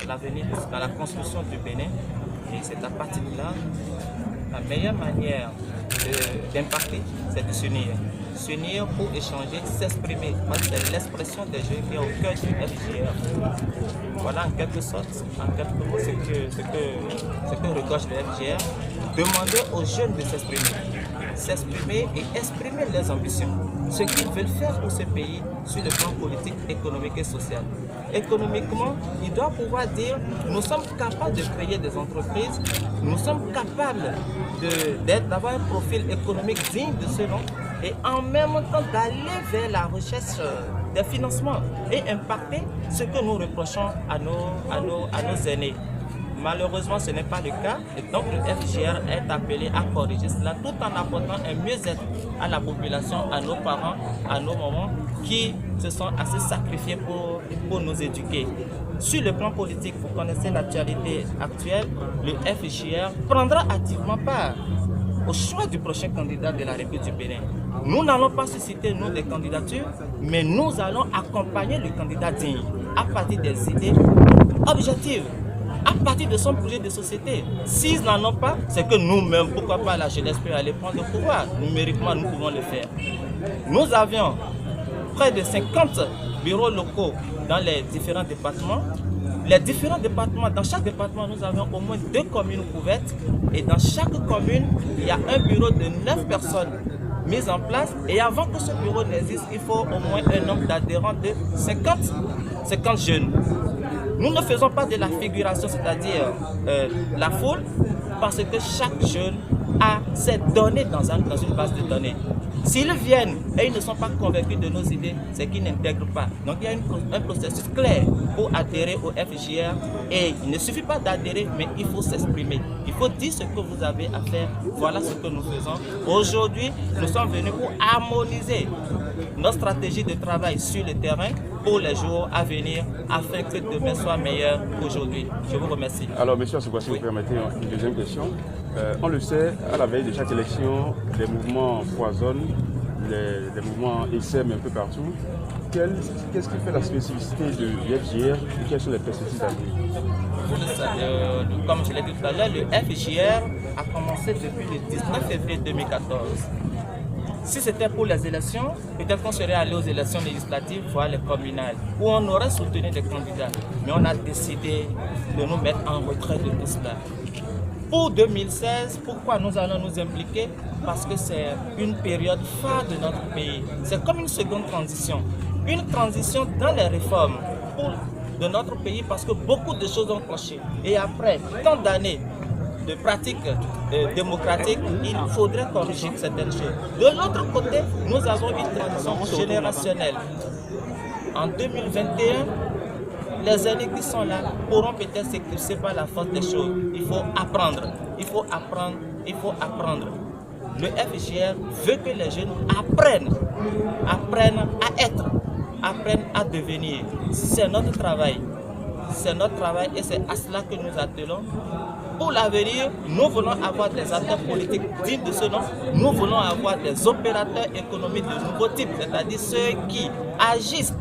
l'avenir, dans la construction du Bénin. Et c'est à partir de là, la meilleure manière d'impacter, c'est de s'unir. S'unir pour échanger, s'exprimer. C'est l'expression des jeunes qui est au cœur du FGR. Voilà en quelque sorte, en quelques mots, ce que regorge le FGR. Demander aux jeunes de s'exprimer et exprimer leurs ambitions. Ce qu'ils veulent faire pour ce pays sur le plan politique, économique et social. Économiquement, ils doivent pouvoir dire nous sommes capables de créer des entreprises, nous sommes capables d'avoir un profil économique digne de ce nom et en même temps d'aller vers la recherche des financements et impacter ce que nous reprochons à nos aînés. Malheureusement, ce n'est pas le cas et donc le FGR est appelé à corriger cela tout en apportant un mieux-être à la population, à nos parents, à nos mamans qui se sont assez sacrifiés pour nous éduquer. Sur le plan politique, vous connaissez l'actualité actuelle, le FGR prendra activement part au choix du prochain candidat de la République du Bénin. Nous n'allons pas susciter, nous, des candidatures, mais nous allons accompagner le candidat digne à partir des idées objectives, à partir de son projet de société. S'ils n'en ont pas, c'est que nous-mêmes, pourquoi pas la jeunesse peut aller prendre le pouvoir. Numériquement, nous pouvons le faire. Nous avions près de 50 bureaux locaux dans les différents départements. Les différents départements, dans chaque département, nous avons au moins 2 communes couvertes. Et dans chaque commune, il y a un bureau de 9 personnes mises en place. Et avant que ce bureau n'existe, il faut au moins un nombre d'adhérents de 50 jeunes. Nous ne faisons pas de la figuration, c'est-à-dire la foule, parce que chaque jeune a ses données dans une base de données. S'ils viennent et ils ne sont pas convaincus de nos idées, c'est qu'ils n'intègrent pas. Donc il y a un processus clair pour adhérer au FGR. Et il ne suffit pas d'adhérer, mais il faut s'exprimer. Il faut dire ce que vous avez à faire. Voilà ce que nous faisons. Aujourd'hui, nous sommes venus pour harmoniser notre stratégie de travail sur le terrain pour les jours à venir, afin que demain soit meilleur qu'aujourd'hui. Je vous remercie. Alors, monsieur Assoukwa, si vous permettez une deuxième question. On le sait, à la veille de chaque élection, les mouvements foisonnent, les mouvements essaiment un peu partout. Qu'est-ce qui fait la spécificité du FGR et quelles sont les perspectives d'avenir? Comme je l'ai dit tout à l'heure, le FGR a commencé depuis le 19 février 2014. Si c'était pour les élections, peut-être qu'on serait allé aux élections législatives, voire les communales, où on aurait soutenu des candidats. Mais on a décidé de nous mettre en retrait de tout cela. Pour 2016, pourquoi nous allons nous impliquer? Parce que c'est une période phare de notre pays. C'est comme une seconde transition. Une transition dans les réformes de notre pays parce que beaucoup de choses ont cloché. Et après tant d'années de pratiques démocratiques, il faudrait corriger certaines choses. De l'autre côté, nous avons une transition générationnelle. En 2021, les aînés qui sont là pourront peut-être s'éclipser par la force des choses. Il faut apprendre, il faut apprendre, il faut apprendre. Le FGR veut que les jeunes apprennent à être, apprennent à devenir. C'est notre travail. C'est notre travail et c'est à cela que nous attelons. Pour l'avenir, nous voulons avoir des acteurs politiques dignes de ce nom. Nous voulons avoir des opérateurs économiques de nouveau type, c'est-à-dire ceux qui agissent,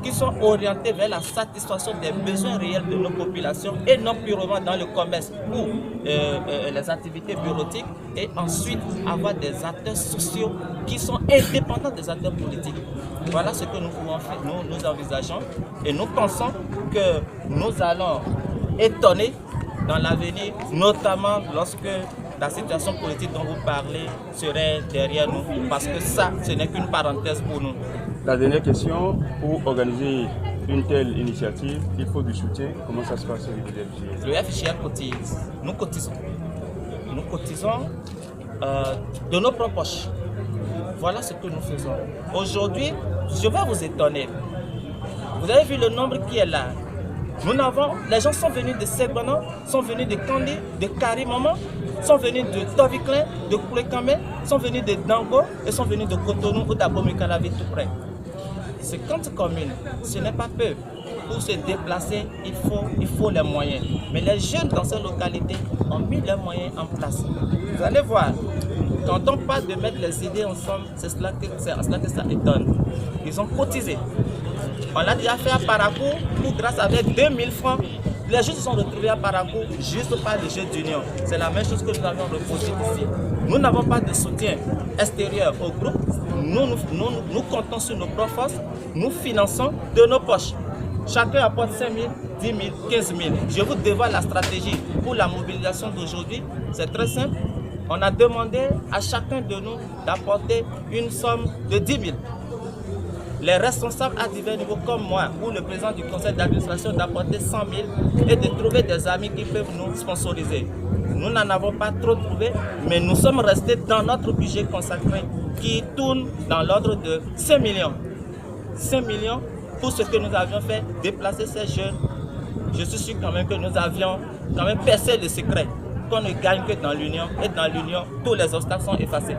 qui sont orientés vers la satisfaction des besoins réels de nos populations et non purement dans le commerce ou les activités bureautiques. Et ensuite, avoir des acteurs sociaux qui sont indépendants des acteurs politiques. Voilà ce que nous pouvons faire, nous envisageons. Et nous pensons que nous allons étonner dans l'avenir, notamment lorsque la situation politique dont vous parlez serait derrière nous, parce que ça, ce n'est qu'une parenthèse pour nous. La dernière question, pour organiser une telle initiative, il faut du soutien. Comment ça se passe au niveau du FGR? Le FGR cotise. Nous cotisons. Nous cotisons de nos propres poches. Voilà ce que nous faisons. Aujourd'hui, je vais vous étonner. Vous avez vu le nombre qui est là. Les gens sont venus de Segbanan, sont venus de Kandé, de Karimama, sont venus de Toviklen, de Koulekame, sont venus de Dango et sont venus de Cotonou ou d'Abomey-Calavi tout près. 50 communes, ce n'est pas peu. Pour se déplacer, il faut les moyens. Mais les jeunes dans ces localités ont mis leurs moyens en place. Vous allez voir, quand on parle de mettre les idées ensemble, c'est à cela que ça étonne. Ils ont cotisé. On l'a déjà fait à Parakou, où grâce à 2000 francs, Les jeux se sont retrouvés à Parakou juste par les jeux d'union. C'est la même chose que nous avions reposé ici. Nous n'avons pas de soutien extérieur au groupe. Nous comptons sur nos propres forces. Nous finançons de nos poches. Chacun apporte 5 000, 10 000, 15 000. Je vous dévoile la stratégie pour la mobilisation d'aujourd'hui. C'est très simple. On a demandé à chacun de nous d'apporter une somme de 10 000. Les responsables à divers niveaux comme moi ou le président du conseil d'administration d'apporter 100 000 et de trouver des amis qui peuvent nous sponsoriser. Nous n'en avons pas trop trouvé, mais nous sommes restés dans notre budget consacré qui tourne dans l'ordre de 5 millions. 5 millions pour ce que nous avions fait, déplacer ces jeunes. Je suis sûr quand même que nous avions quand même percé le secret qu'on ne gagne que dans l'union, et dans l'union, tous les obstacles sont effacés.